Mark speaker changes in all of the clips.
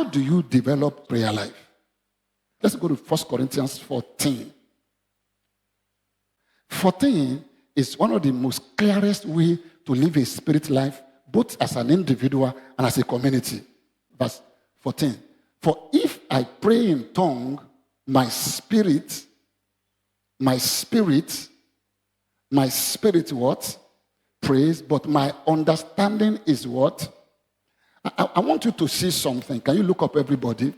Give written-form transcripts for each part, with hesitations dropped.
Speaker 1: How do you develop prayer life? Let's go to 1 Corinthians 14. 14 is one of the most clearest way to live a spirit life, both as an individual and as a community. Verse 14. For if I pray in tongue, my spirit what? Praise, but my understanding is what? I want you to see something. Can you look up, everybody?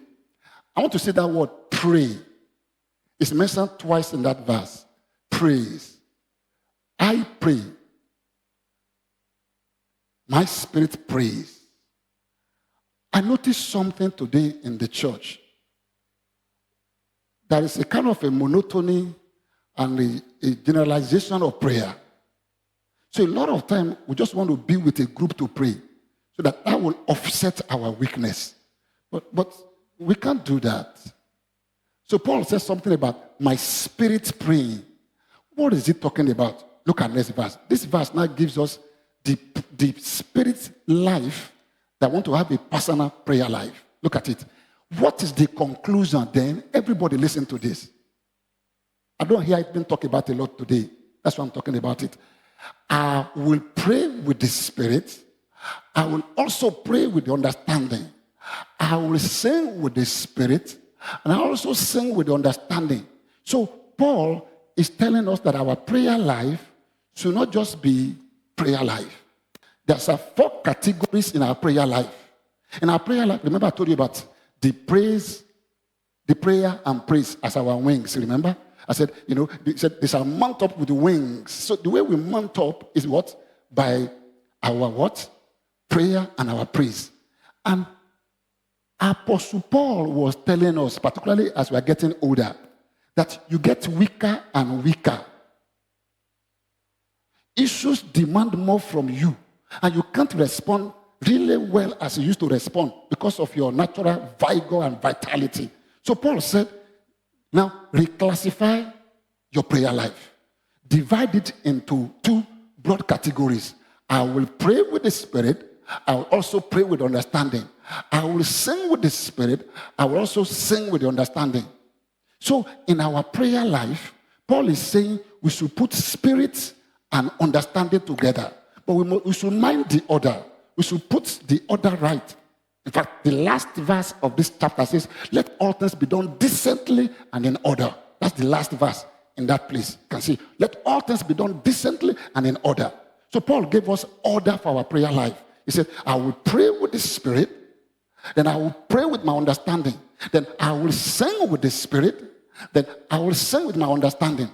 Speaker 1: I want to see that word pray. It's mentioned twice in that verse. Praise. I pray. My spirit prays. I noticed something today in the church. There is a kind of a monotony and a generalization of prayer. So a lot of time, we just want to be with a group to pray so that will offset our weakness. But we can't do that. So Paul says something about my spirit praying. What is he talking about? Look at this verse. This verse now gives us the spirit life that want to have a personal prayer life. Look at it. What is the conclusion then? Everybody listen to this. I don't hear it being talked about a lot today. That's why I'm talking about it. I will pray with the spirit. I will also pray with the understanding. I will sing with the spirit. And I also sing with the understanding. So Paul is telling us that our prayer life should not just be prayer life. There's 4 categories in our prayer life. In our prayer life, remember I told you about the prayer and praise as our wings, remember? I said, there's a mount up with the wings. So the way we mount up is what? By our what? Prayer and our praise. And Apostle Paul was telling us, particularly as we are getting older, that you get weaker and weaker. Issues demand more from you, and you can't respond really well as you used to respond because of your natural vigor and vitality. So Paul said, now reclassify your prayer life. Divide it into 2 broad categories. I will pray with the spirit. I will also pray with understanding. I will sing with the spirit. I will also sing with the understanding. So in our prayer life, Paul is saying we should put spirit and understanding together. But we should mind the order. We should put the order right. In fact, the last verse of this chapter says, let all things be done decently and in order. That's the last verse in that place. You can see, let all things be done decently and in order. So Paul gave us order for our prayer life. He said, I will pray with the spirit, then I will pray with my understanding, then I will sing with the spirit, then I will sing with my understanding.